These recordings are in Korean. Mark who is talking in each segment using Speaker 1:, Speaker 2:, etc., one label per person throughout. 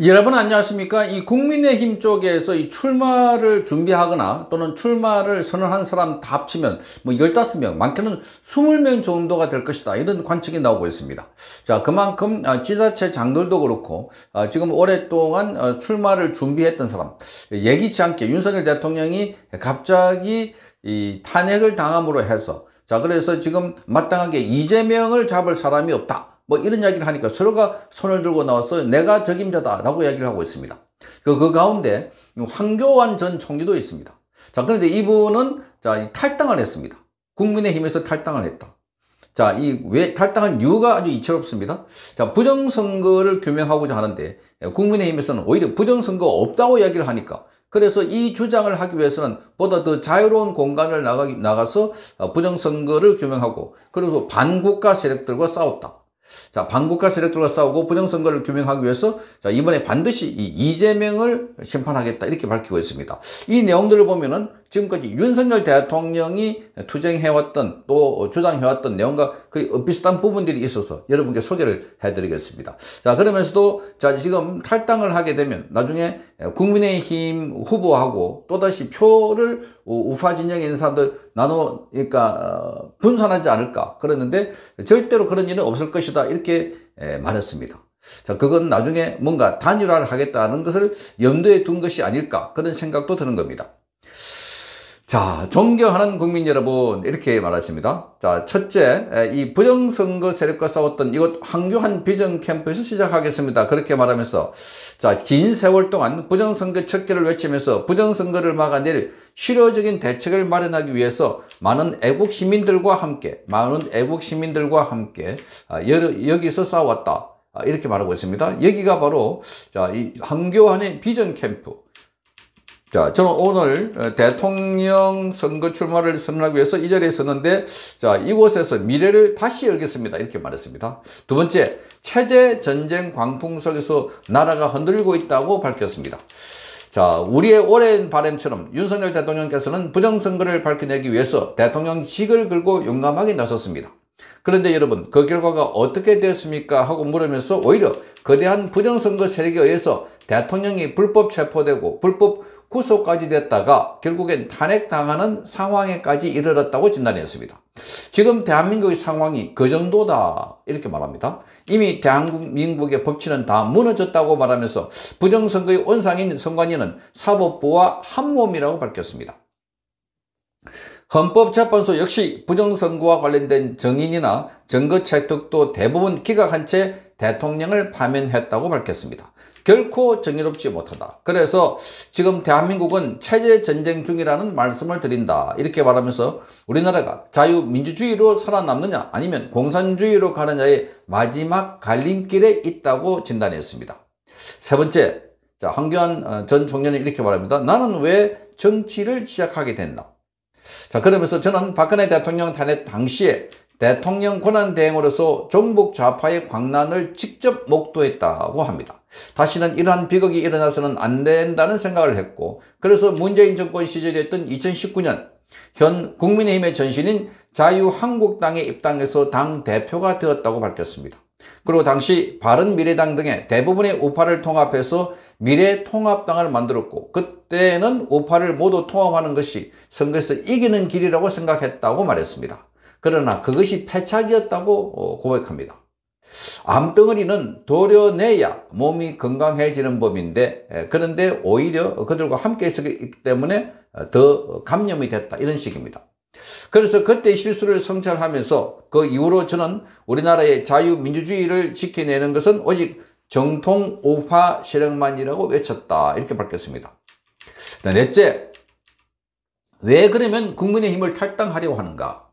Speaker 1: 여러분 안녕하십니까? 이 국민의힘 쪽에서 이 출마를 준비하거나 또는 출마를 선언한 사람 다 합치면 뭐 15명, 많게는 20명 정도가 될 것이다. 이런 관측이 나오고 있습니다. 자, 그만큼 지자체 장들도 그렇고 지금 오랫동안 출마를 준비했던 사람, 예기치 않게 윤석열 대통령이 갑자기 이 탄핵을 당함으로 해서 자, 그래서 지금 마땅하게 이재명을 잡을 사람이 없다. 뭐 이런 이야기를 하니까 서로가 손을 들고 나와서 내가 적임자다라고 이야기를 하고 있습니다. 그 가운데 황교안 전 총리도 있습니다. 자, 그런데 이분은 자, 탈당을 했습니다. 국민의힘에서 탈당을 했다. 자, 왜 탈당한 이유가 아주 이채롭습니다. 자, 부정선거를 규명하고자 하는데 국민의힘에서는 오히려 부정선거 없다고 이야기를 하니까 그래서 이 주장을 하기 위해서는 보다 더 자유로운 공간을 나가서 부정선거를 규명하고 그리고 반국가 세력들과 싸웠다. 자, 반국가 세력들과 싸우고 부정선거를 규명하기 위해서 자, 이번에 반드시 이재명을 심판하겠다 이렇게 밝히고 있습니다. 이 내용들을 보면은 지금까지 윤석열 대통령이 투쟁해왔던 또 주장해왔던 내용과 거의 비슷한 부분들이 있어서 여러분께 소개를 해드리겠습니다. 자, 그러면서도 자, 지금 탈당을 하게 되면 나중에 국민의힘 후보하고 또다시 표를 우파 진영에 있는 사람들 그러니까 분산하지 않을까 그랬는데 절대로 그런 일은 없을 것이다 이렇게 말했습니다. 자, 그건 나중에 뭔가 단일화를 하겠다는 것을 염두에 둔 것이 아닐까 그런 생각도 드는 겁니다. 자, 존경하는 국민 여러분 이렇게 말하십니다. 자, 첫째, 이 부정선거 세력과 싸웠던 이곳 황교안 비정캠프에서 시작하겠습니다. 그렇게 말하면서 자, 긴 세월 동안 부정선거 척결을 외치면서 부정선거를 막아낼 실효적인 대책을 마련하기 위해서 많은 애국 시민들과 함께 여기서 싸웠다. 이렇게 말하고 있습니다. 여기가 바로 자, 이 황교안의 비정캠프. 자, 저는 오늘 대통령 선거 출마를 선언하기 위해서 이 자리에 섰는데, 자, 이곳에서 미래를 다시 열겠습니다. 이렇게 말했습니다. 두 번째, 체제 전쟁 광풍 속에서 나라가 흔들리고 있다고 밝혔습니다. 자, 우리의 오랜 바람처럼 윤석열 대통령께서는 부정선거를 밝혀내기 위해서 대통령직을 걸고 용감하게 나섰습니다. 그런데 여러분, 그 결과가 어떻게 되었습니까? 하고 물으면서 오히려 거대한 부정선거 세력에 의해서 대통령이 불법 체포되고 불법 구속까지 됐다가 결국엔 탄핵당하는 상황에까지 이르렀다고 진단했습니다. 지금 대한민국의 상황이 그 정도다 이렇게 말합니다. 이미 대한민국의 법치는 다 무너졌다고 말하면서 부정선거의 온상인 선관위는 사법부와 한몸이라고 밝혔습니다. 헌법재판소 역시 부정선거와 관련된 증인이나 증거 채택도 대부분 기각한 채 대통령을 파면했다고 밝혔습니다. 결코 정의롭지 못하다. 그래서 지금 대한민국은 체제 전쟁 중이라는 말씀을 드린다. 이렇게 말하면서 우리나라가 자유민주주의로 살아남느냐 아니면 공산주의로 가느냐의 마지막 갈림길에 있다고 진단했습니다. 세 번째, 자, 황교안 전 총리는 이렇게 말합니다. 나는 왜 정치를 시작하게 됐나? 자, 그러면서 저는 박근혜 대통령 탄핵 당시에 대통령 권한대행으로서 종북 좌파의 광란을 직접 목도했다고 합니다. 다시는 이러한 비극이 일어나서는 안 된다는 생각을 했고 그래서 문재인 정권 시절이었던 2019년 현 국민의힘의 전신인 자유한국당에 입당해서 당 대표가 되었다고 밝혔습니다. 그리고 당시 바른미래당 등의 대부분의 우파를 통합해서 미래통합당을 만들었고 그때는 우파를 모두 통합하는 것이 선거에서 이기는 길이라고 생각했다고 말했습니다. 그러나 그것이 패착이었다고 고백합니다. 암덩어리는 도려내야 몸이 건강해지는 법인데 그런데 오히려 그들과 함께 있었기 때문에 더 감염이 됐다 이런 식입니다. 그래서 그때 실수를 성찰하면서 그 이후로 저는 우리나라의 자유민주주의를 지켜내는 것은 오직 정통 우파 세력만이라고 외쳤다 이렇게 밝혔습니다. 넷째, 왜 그러면 국민의힘을 탈당하려고 하는가?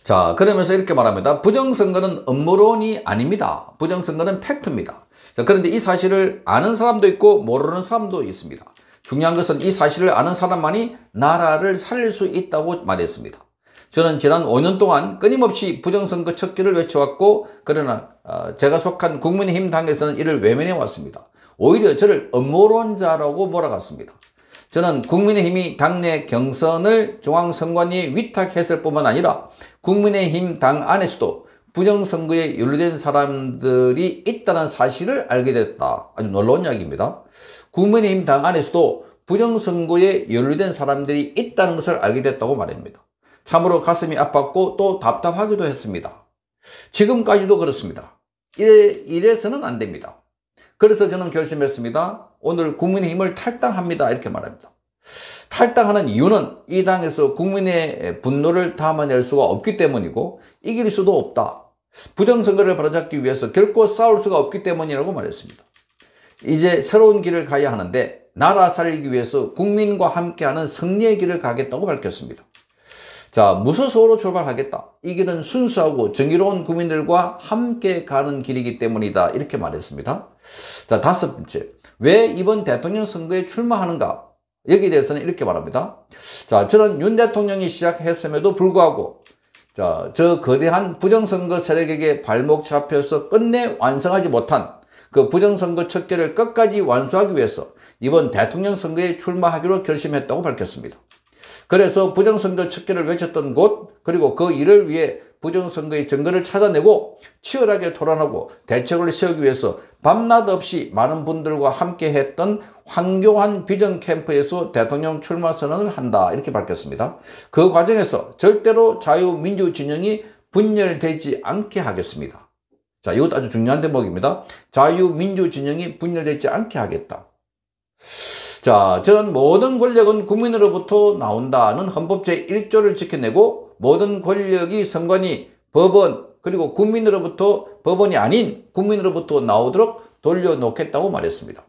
Speaker 1: 자, 그러면서 이렇게 말합니다. 부정선거는 음모론이 아닙니다. 부정선거는 팩트입니다. 자, 그런데 이 사실을 아는 사람도 있고 모르는 사람도 있습니다. 중요한 것은 이 사실을 아는 사람만이 나라를 살릴 수 있다고 말했습니다. 저는 지난 5년 동안 끊임없이 부정선거 척결을 외쳐왔고 그러나 제가 속한 국민의힘 당에서는 이를 외면해 왔습니다. 오히려 저를 음모론자라고 몰아갔습니다. 저는 국민의힘이 당내 경선을 중앙선관위에 위탁했을 뿐만 아니라 국민의힘 당 안에서도 부정선거에 연루된 사람들이 있다는 사실을 알게 됐다. 아주 놀라운 이야기입니다. 국민의힘 당 안에서도 부정선거에 연루된 사람들이 있다는 것을 알게 됐다고 말합니다. 참으로 가슴이 아팠고 또 답답하기도 했습니다. 지금까지도 그렇습니다. 이래서는 안 됩니다. 그래서 저는 결심했습니다. 오늘 국민의힘을 탈당합니다. 이렇게 말합니다. 탈당하는 이유는 이 당에서 국민의 분노를 담아낼 수가 없기 때문이고 이길 수도 없다. 부정선거를 바로잡기 위해서 결코 싸울 수가 없기 때문이라고 말했습니다. 이제 새로운 길을 가야 하는데 나라 살리기 위해서 국민과 함께하는 승리의 길을 가겠다고 밝혔습니다. 자, 무소속으로 출발하겠다. 이 길은 순수하고 정의로운 국민들과 함께 가는 길이기 때문이다. 이렇게 말했습니다. 자, 다섯 번째. 왜 이번 대통령 선거에 출마하는가? 여기에 대해서는 이렇게 말합니다. 자, 저는 윤 대통령이 시작했음에도 불구하고 저 거대한 부정선거 세력에게 발목 잡혀서 끝내 완성하지 못한 그 부정선거 척결을 끝까지 완수하기 위해서 이번 대통령 선거에 출마하기로 결심했다고 밝혔습니다. 그래서 부정선거 척결을 외쳤던 곳 그리고 그 일을 위해 부정선거의 증거를 찾아내고 치열하게 토론하고 대책을 세우기 위해서 밤낮 없이 많은 분들과 함께 했던 황교안 비전 캠프에서 대통령 출마 선언을 한다 이렇게 밝혔습니다. 그 과정에서 절대로 자유민주진영이 분열되지 않게 하겠습니다. 자, 이것도 아주 중요한 대목입니다. 자유민주진영이 분열되지 않게 하겠다. 자, 저는 모든 권력은 국민으로부터 나온다는 헌법 제1조를 지켜내고 모든 권력이 선관위, 법원, 그리고 국민으로부터 법원이 아닌 국민으로부터 나오도록 돌려놓겠다고 말했습니다.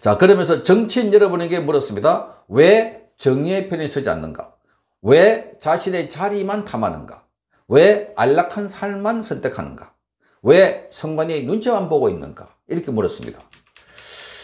Speaker 1: 자, 그러면서 정치인 여러분에게 물었습니다. 왜 정의의 편에 서지 않는가? 왜 자신의 자리만 탐하는가? 왜 안락한 삶만 선택하는가? 왜 선관위의 눈치만 보고 있는가? 이렇게 물었습니다.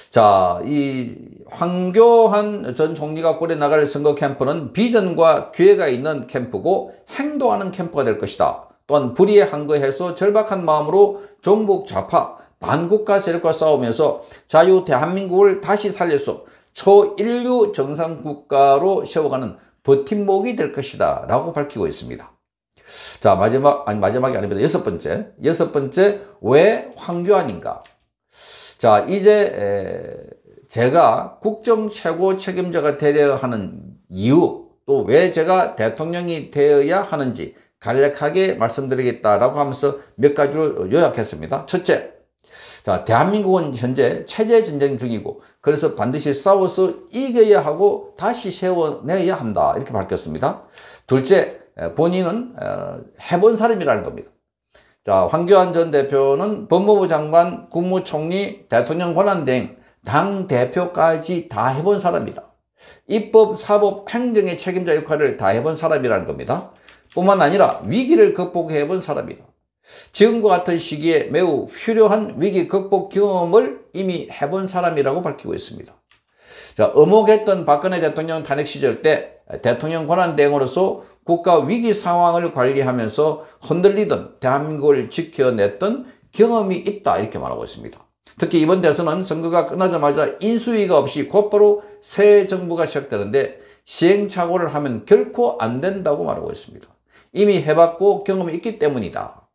Speaker 1: 자, 이 황교안 전 총리가 꾸려나갈 선거 캠프는 비전과 기회가 있는 캠프고 행동하는 캠프가 될 것이다. 또한 불의에 항거해서 절박한 마음으로 종북 좌파, 반국가 세력과 싸우면서 자유 대한민국을 다시 살려서 초인류 정상국가로 세워가는 버팀목이 될 것이다. 라고 밝히고 있습니다. 자, 마지막이 아닙니다. 여섯 번째, 왜 황교안인가? 자, 이제 제가 국정 최고 책임자가 되려 하는 이유, 또 왜 제가 대통령이 되어야 하는지 간략하게 말씀드리겠다라고 하면서 몇 가지로 요약했습니다. 첫째, 자, 대한민국은 현재 체제 전쟁 중이고 그래서 반드시 싸워서 이겨야 하고 다시 세워내야 한다. 이렇게 밝혔습니다. 둘째, 본인은 해본 사람이라는 겁니다. 자, 황교안 전 대표는 법무부 장관, 국무총리, 대통령 권한대행, 당대표까지 다 해본 사람이다. 입법, 사법, 행정의 책임자 역할을 다 해본 사람이라는 겁니다. 뿐만 아니라 위기를 극복해본 사람이다. 지금과 같은 시기에 매우 필요한 위기 극복 경험을 이미 해본 사람이라고 밝히고 있습니다. 자, 엄혹했던 박근혜 대통령 탄핵 시절 때 대통령 권한대행으로서 국가 위기 상황을 관리하면서 흔들리던 대한민국을 지켜냈던 경험이 있다 이렇게 말하고 있습니다. 특히 이번 대선은 선거가 끝나자마자 인수위가 없이 곧바로 새 정부가 시작되는데 시행착오를 하면 결코 안 된다고 말하고 있습니다. 이미 해봤고 경험이 있기 때문이다.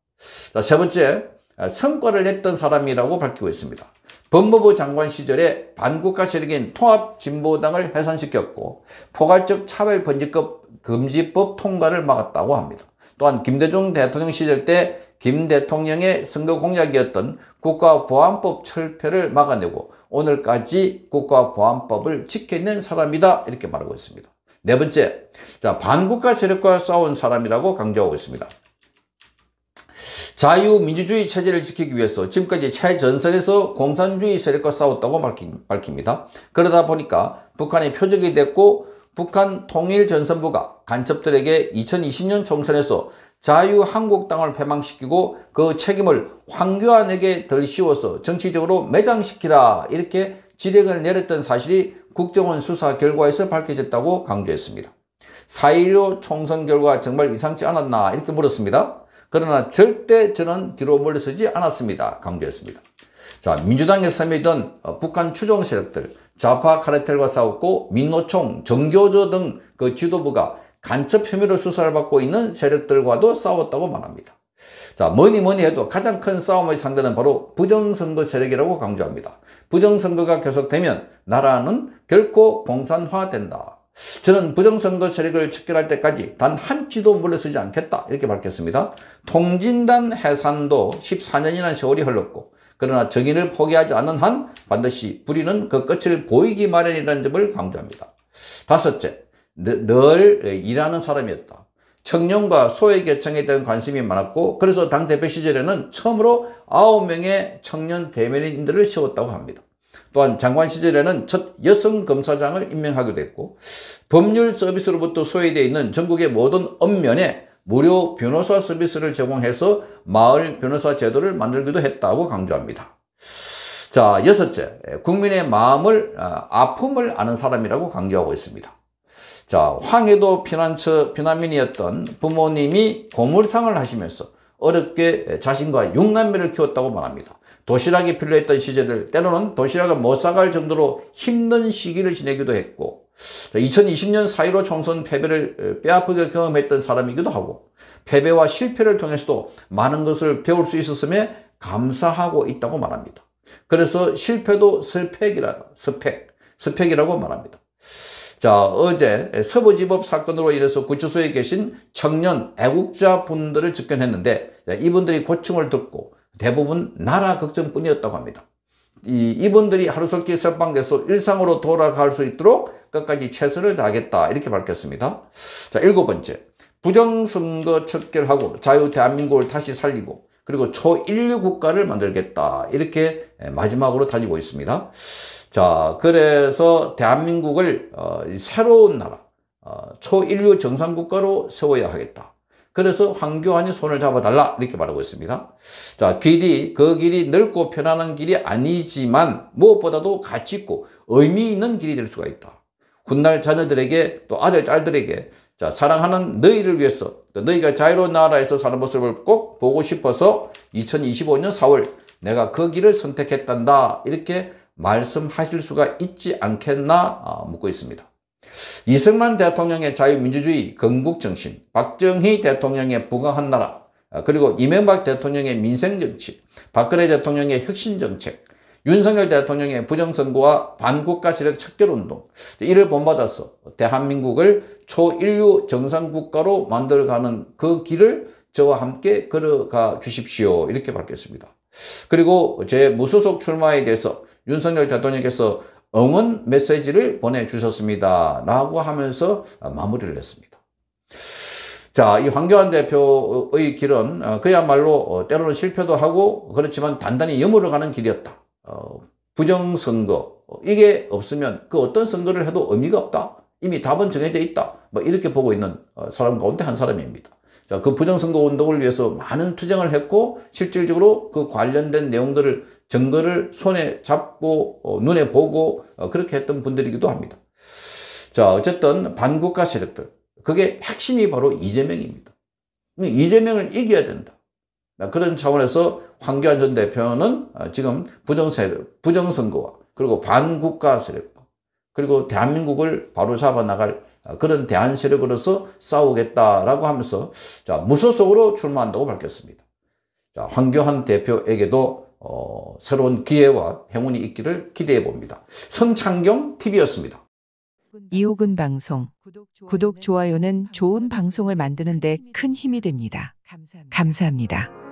Speaker 1: 자, 세 번째, 성과를 냈던 사람이라고 밝히고 있습니다. 법무부 장관 시절에 반국가 세력인 통합진보당을 해산시켰고 포괄적 차별금지법 통과를 막았다고 합니다. 또한 김대중 대통령 시절 때 김 대통령의 선거 공약이었던 국가보안법 철폐를 막아내고 오늘까지 국가보안법을 지켜낸 사람이다 이렇게 말하고 있습니다. 네 번째, 자, 반국가 세력과 싸운 사람이라고 강조하고 있습니다. 자유민주주의 체제를 지키기 위해서 지금까지 최전선에서 공산주의 세력과 싸웠다고 밝힙니다. 그러다 보니까 북한의 표적이 됐고 북한 통일전선부가 간첩들에게 2020년 총선에서 자유한국당을 패망시키고 그 책임을 황교안에게 덜 씌워서 정치적으로 매장시키라 이렇게 지령을 내렸던 사실이 국정원 수사 결과에서 밝혀졌다고 강조했습니다. 4.15 총선 결과 정말 이상치 않았나 이렇게 물었습니다. 그러나 절대 저는 뒤로 물러서지 않았습니다. 강조했습니다. 자, 민주당에 섬이던 북한 추종 세력들, 좌파 카르텔과 싸웠고 민노총, 정교조 등 그 지도부가 간첩 혐의로 수사를 받고 있는 세력들과도 싸웠다고 말합니다. 자, 뭐니 해도 가장 큰 싸움의 상대는 바로 부정선거 세력이라고 강조합니다. 부정선거가 계속되면 나라는 결코 공산화된다. 저는 부정선거 세력을 척결할 때까지 단 한 치도 물러서지 않겠다, 이렇게 밝혔습니다. 통진단 해산도 14년이나 세월이 흘렀고, 그러나 정의를 포기하지 않는 한 반드시 불의는 그 끝을 보이기 마련이라는 점을 강조합니다. 다섯째, 늘 일하는 사람이었다. 청년과 소외계층에 대한 관심이 많았고, 그래서 당대표 시절에는 처음으로 9명의 청년 대변인들을 세웠다고 합니다. 또한 장관 시절에는 첫 여성 검사장을 임명하기도 했고, 법률 서비스로부터 소외되어 있는 전국의 모든 읍면에 무료 변호사 서비스를 제공해서 마을 변호사 제도를 만들기도 했다고 강조합니다. 자, 여섯째, 국민의 아픔을 아는 사람이라고 강조하고 있습니다. 자, 황해도 피난민이었던 부모님이 고물상을 하시면서 어렵게 자신과 6남매를 키웠다고 말합니다. 도시락이 필요했던 시절을 때로는 도시락을 못 사갈 정도로 힘든 시기를 지내기도 했고, 2020년 4.15 총선 패배를 뼈아프게 경험했던 사람이기도 하고, 패배와 실패를 통해서도 많은 것을 배울 수 있었음에 감사하고 있다고 말합니다. 그래서 실패도 스펙이라고 말합니다. 자, 어제 서부지법 사건으로 인해서 구치소에 계신 청년 애국자 분들을 접견했는데, 이분들이 고충을 듣고 대부분 나라 걱정뿐이었다고 합니다. 이분들이 하루속히 석방돼서 일상으로 돌아갈 수 있도록 끝까지 최선을 다하겠다, 이렇게 밝혔습니다. 자, 7번째, 부정선거 척결하고 자유 대한민국을 다시 살리고, 그리고 초인류 국가를 만들겠다, 이렇게 마지막으로 다지고 있습니다. 자, 그래서 대한민국을 새로운 나라, 초인류 정상국가로 세워야 하겠다. 그래서 황교안이 손을 잡아달라, 이렇게 말하고 있습니다. 자, 그 길이 넓고 편안한 길이 아니지만 무엇보다도 가치 있고 의미 있는 길이 될 수가 있다. 훗날 자녀들에게, 또 아들, 딸들에게, 자, 사랑하는 너희를 위해서, 또 너희가 자유로운 나라에서 사는 모습을 꼭 보고 싶어서 2025년 4월 내가 그 길을 선택했단다, 이렇게 말씀하실 수가 있지 않겠나 묻고 있습니다. 이승만 대통령의 자유민주주의 건국정신, 박정희 대통령의 부강한 나라, 그리고 이명박 대통령의 민생정치, 박근혜 대통령의 혁신정책, 윤석열 대통령의 부정선거와 반국가 세력 척결운동, 이를 본받아서 대한민국을 초인류 정상국가로 만들어가는 그 길을 저와 함께 걸어가 주십시오, 이렇게 밝혔습니다. 그리고 제 무소속 출마에 대해서 윤석열 대통령께서 응원 메시지를 보내주셨습니다 라고 하면서 마무리를 했습니다. 자, 이 황교안 대표의 길은 그야말로 때로는 실패도 하고, 그렇지만 단단히 염으로 가는 길이었다. 부정선거, 이게 없으면 그 어떤 선거를 해도 의미가 없다. 이미 답은 정해져 있다. 뭐 이렇게 보고 있는 사람 가운데 한 사람입니다. 자, 그 부정선거 운동을 위해서 많은 투쟁을 했고, 실질적으로 그 관련된 내용들을, 증거를 손에 잡고 눈에 보고 그렇게 했던 분들이기도 합니다. 자, 어쨌든 반국가 세력들, 그게 핵심이 바로 이재명입니다. 이재명을 이겨야 된다. 그런 차원에서 황교안 전 대표는 지금 부정선거와 그리고 반국가 세력과 그리고 대한민국을 바로잡아 나갈 그런 대한 세력으로서 싸우겠다라고 하면서, 자, 무소속으로 출마한다고 밝혔습니다. 자, 황교안 대표에게도 새로운 기회와 행운이 있기를 기대해 봅니다. 성창경 TV였습니다.
Speaker 2: 이호근 방송, 구독, 좋아요는 좋은 방송을 만드는 데 큰 힘이 됩니다. 감사합니다.